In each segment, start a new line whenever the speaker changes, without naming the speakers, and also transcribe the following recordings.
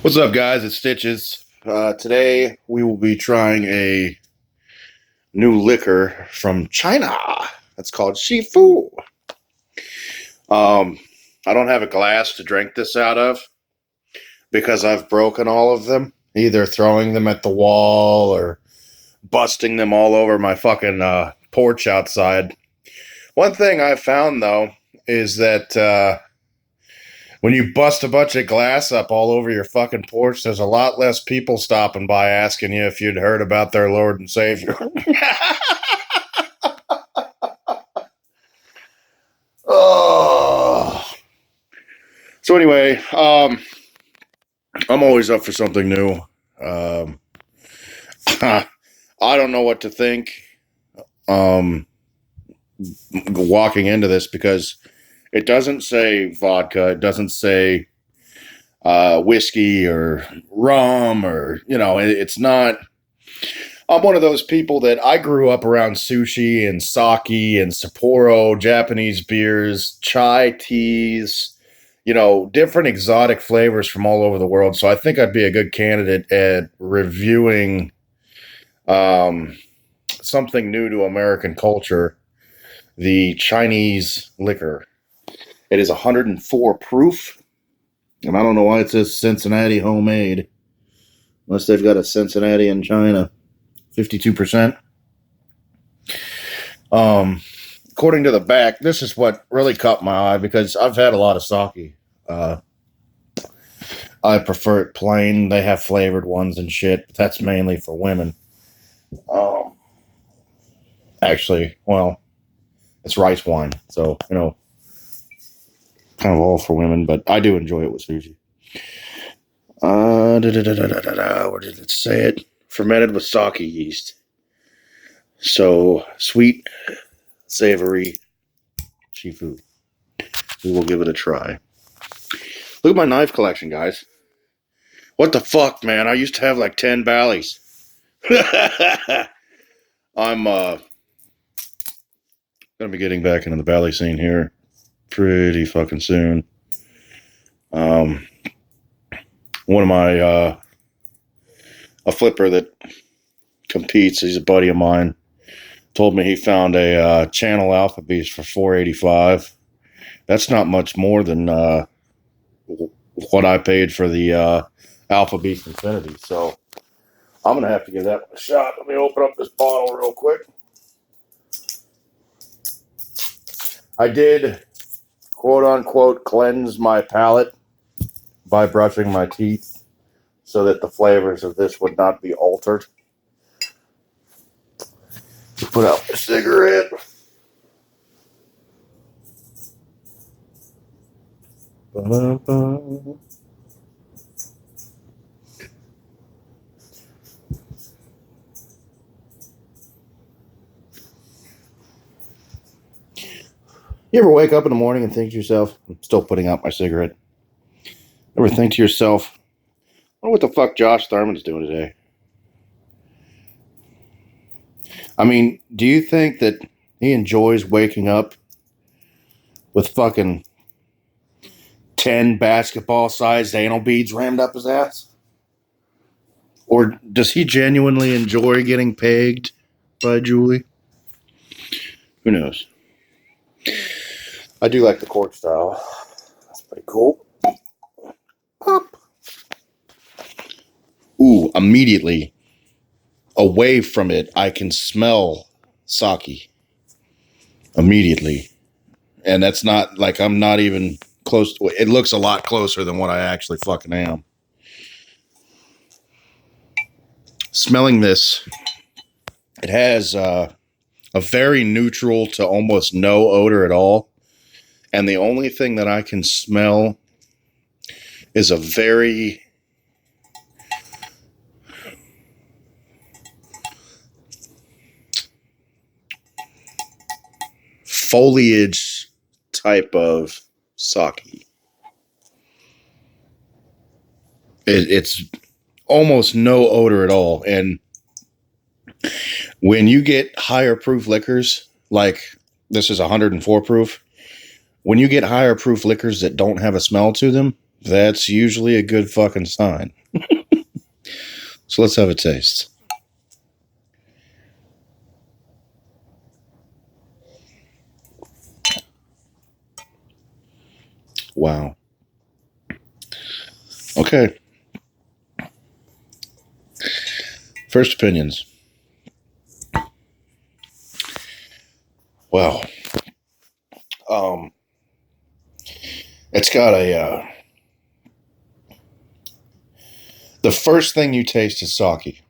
What's up, guys? It's Stitches. Today we will be trying a new liquor from China. It's called Shifu. I don't have a glass to drink this out of because I've broken all of them, either throwing them at the wall or busting them all over my fucking porch outside. One thing I've found, though, is that when you bust a bunch of glass up all over your fucking porch, there's a lot less people stopping by asking you if you'd heard about their Lord and Savior. Oh. So anyway, I'm always up for something new. I don't know what to think walking into this because it doesn't say vodka. It doesn't say whiskey or rum or, it's not. I'm one of those people that I grew up around sushi and sake and Sapporo, Japanese beers, chai teas, different exotic flavors from all over the world. So I think I'd be a good candidate at reviewing something new to American culture, the Chinese liquor. It is 104 proof, and I don't know why it says Cincinnati homemade, unless they've got a Cincinnati in China. 52%. According to the back, this is what really caught my eye because I've had a lot of sake. I prefer it plain. They have flavored ones and shit, but that's mainly for women. Actually, well, it's rice wine, so, kind of all for women, but I do enjoy it with sushi. Where did it say it? Fermented with sake yeast. So, sweet, savory Shifu. We will give it a try. Look at my knife collection, guys. What the fuck, man? I used to have like 10 Bally's. I'm gonna be getting back into the Bally scene here pretty fucking soon. One of my a flipper that competes, he's a buddy of mine, told me he found a Channel Alpha Beast for $4.85. That's not much more than what I paid for the Alpha Beast Infinity. So I'm gonna have to give that one a shot. Let me open up this bottle real quick. I did, quote unquote, cleanse my palate by brushing my teeth so that the flavors of this would not be altered. Put out the cigarette. Ba-da-ba. You ever wake up in the morning and think to yourself, I'm still putting out my cigarette. Ever think to yourself, I wonder what the fuck Josh Thurman's doing today? I mean, do you think that he enjoys waking up with fucking 10 basketball-sized anal beads rammed up his ass? Or does he genuinely enjoy getting pegged by Julie? Who knows? I do like the cork style. That's pretty cool. Pop. Ooh, immediately away from it, I can smell sake. Immediately. And that's not like I'm not even close to it. It looks a lot closer than what I actually fucking am. Smelling this, it has a very neutral to almost no odor at all. And the only thing that I can smell is a very foliage type of sake. It's almost no odor at all. And when you get higher proof liquors, like this is 104 proof, when you get higher proof liquors that don't have a smell to them, that's usually a good fucking sign. So let's have a taste. Wow. Okay. First opinions. Well, um, it's got a. The first thing you taste is sake,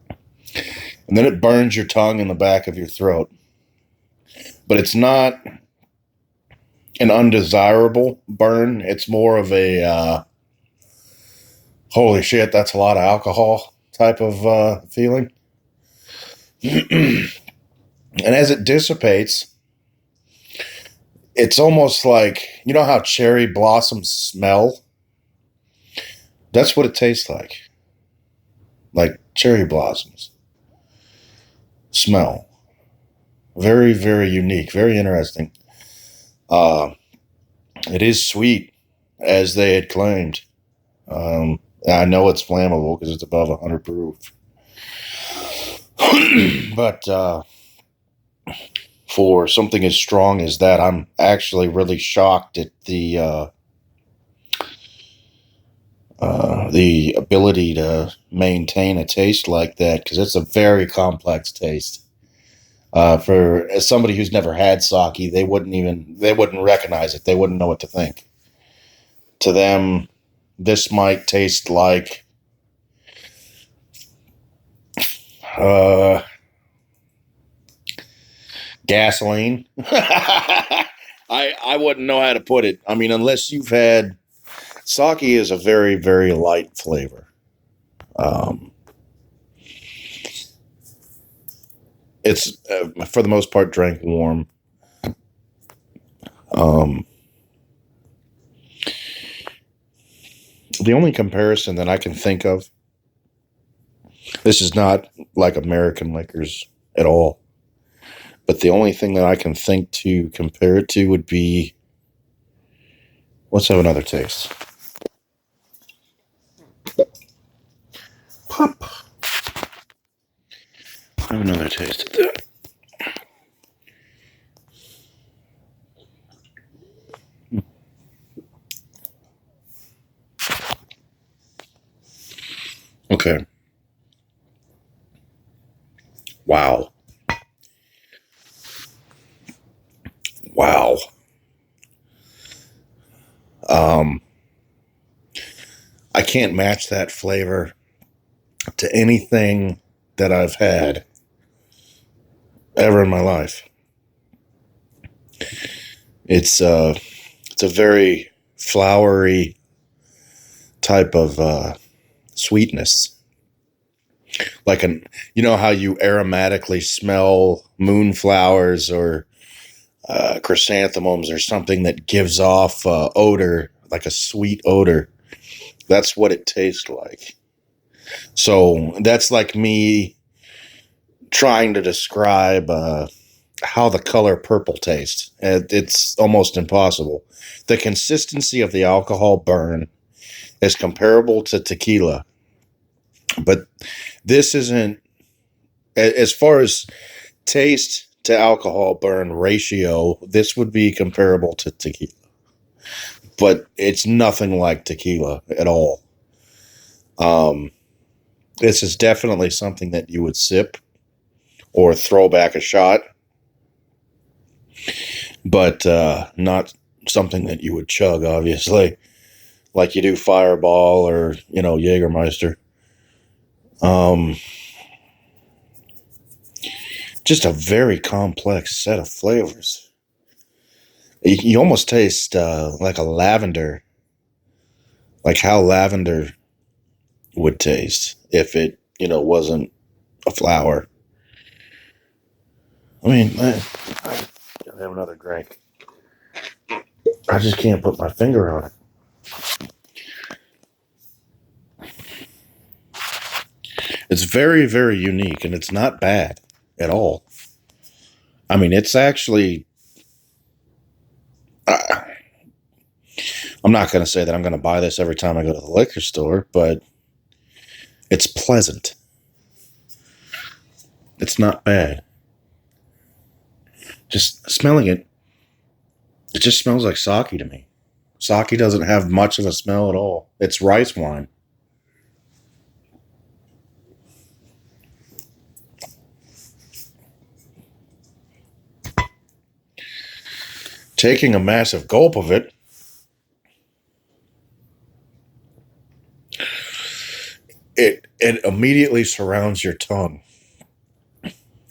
and then it burns your tongue in the back of your throat. But it's not an undesirable burn. It's more of a holy shit, that's a lot of alcohol type of feeling. And as it dissipates, it's almost like, you know how cherry blossoms smell? That's what it tastes like cherry blossoms smell. Very, very unique, very interesting. Uh, it is sweet, as they had claimed. I know it's flammable because it's above 100 proof. But for something as strong as that, I'm actually really shocked at the ability to maintain a taste like that, because it's a very complex taste. For as somebody who's never had sake, they wouldn't recognize it. They wouldn't know what to think. To them, this might taste like gasoline. I wouldn't know how to put it. I mean, unless you've had sake, is a very, very light flavor. It's for the most part drank warm. The only comparison that I can think of, this is not like American liquors at all, but the only thing that I can think to compare it to would be, let's have another taste. Pop. Have another taste of that. Okay. Wow. Wow. I can't match that flavor to anything that I've had ever in my life. It's a very flowery type of sweetness. Like you know how you aromatically smell moonflowers or chrysanthemums or something that gives off odor, like a sweet odor. That's what it tastes like. So that's like me trying to describe how the color purple tastes. It's almost impossible. The consistency of the alcohol burn is comparable to tequila, but this isn't, as far as taste to alcohol burn ratio, this would be comparable to tequila, but it's nothing like tequila at all. This is definitely something that you would sip or throw back a shot, but not something that you would chug, obviously, like you do Fireball or, Jägermeister. Just a very complex set of flavors. You almost taste like a lavender, like how lavender would taste if it, wasn't a flower. I mean, I gotta have another drink. I just can't put my finger on it. It's very, very unique, and it's not bad at all. I mean, it's actually, I'm not going to say that I'm going to buy this every time I go to the liquor store, but it's pleasant. It's not bad. Just smelling it, it just smells like sake to me. Sake doesn't have much of a smell at all. It's rice wine. Taking a massive gulp of it, it immediately surrounds your tongue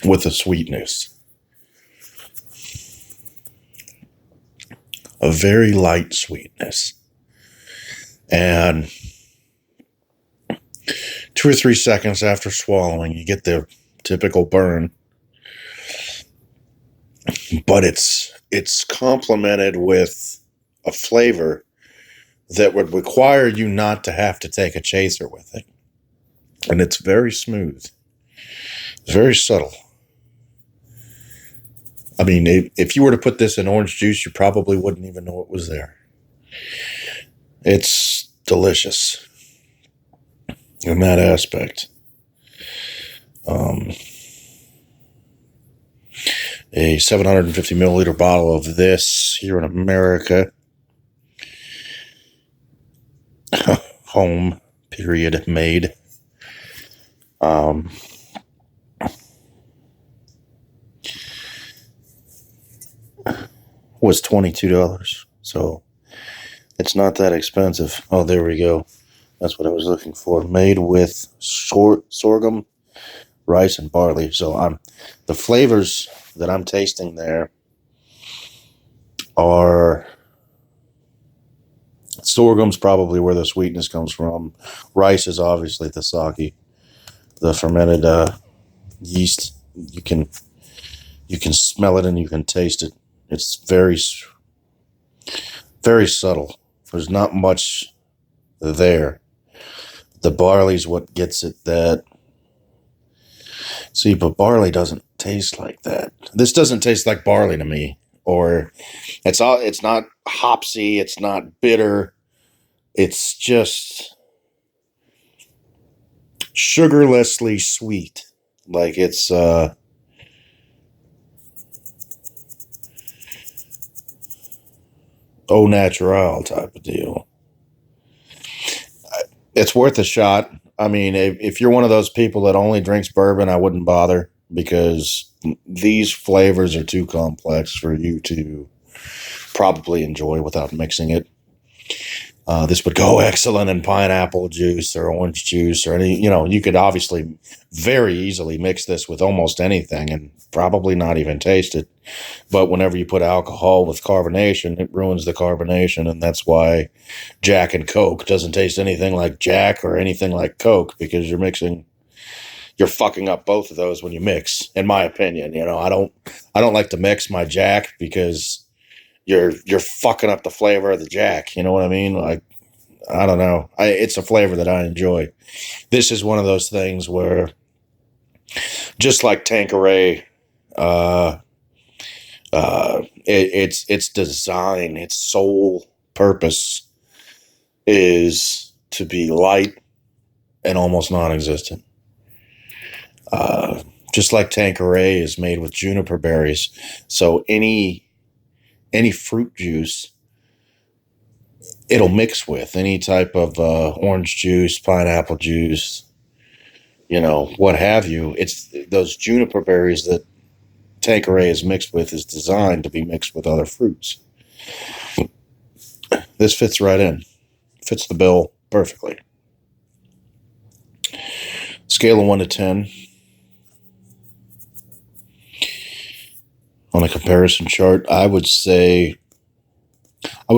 with a sweetness. A very light sweetness. And 2 or 3 seconds after swallowing, you get the typical burn. But it's complemented with a flavor that would require you not to have to take a chaser with it. And it's very smooth. It's very subtle. I mean, if you were to put this in orange juice, you probably wouldn't even know it was there. It's delicious in that aspect. A 750 milliliter bottle of this here in America. Home, period, made. Was $22. So it's not that expensive. Oh, there we go. That's what I was looking for. Made with sorghum, rice, and barley. So the flavors that I'm tasting there are sorghum's probably where the sweetness comes from. Rice is obviously the sake, the fermented yeast. You can smell it and you can taste it. It's very, very subtle. There's not much there. The barley's what gets it. But barley doesn't taste like that. This doesn't taste like barley to me. Or it's not hopsy. It's not bitter. It's just sugarlessly sweet. Like it's au natural type of deal. It's worth a shot. I mean, if you're one of those people that only drinks bourbon, I wouldn't bother because these flavors are too complex for you to probably enjoy without mixing it. This would go excellent in pineapple juice or orange juice or any, you could obviously very easily mix this with almost anything and probably not even taste it. But whenever you put alcohol with carbonation, it ruins the carbonation. And that's why Jack and Coke doesn't taste anything like Jack or anything like Coke because you're fucking up both of those when you mix, in my opinion. I don't like to mix my Jack because you're fucking up the flavor of the Jack. You know what I mean? Like, I don't know. It's a flavor that I enjoy. This is one of those things where, just like Tanqueray, its design, its sole purpose is to be light and almost non-existent. Just like Tanqueray is made with juniper berries, so any fruit juice it'll mix with any type of orange juice, pineapple juice, what have you. It's those juniper berries that Tanqueray is mixed with is designed to be mixed with other fruits. This fits right in. Fits the bill perfectly. Scale of 1 to 10. On a comparison chart, I would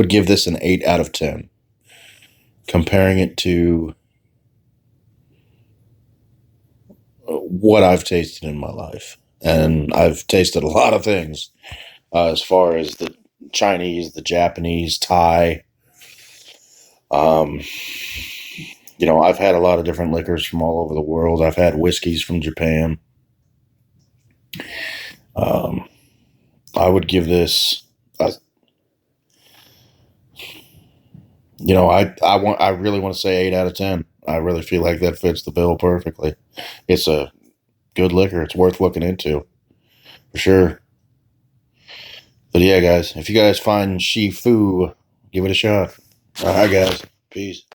give this an 8 out of 10. Comparing it to what I've tasted in my life. And I've tasted a lot of things as far as the Chinese, the Japanese, Thai. I've had a lot of different liquors from all over the world. I've had whiskeys from Japan. I would give this You know, I really want to say 8 out of 10. I really feel like that fits the bill perfectly. It's a good liquor. It's worth looking into for sure. But yeah, guys, if you guys find Shifu, give it a shot. All right, guys. Peace.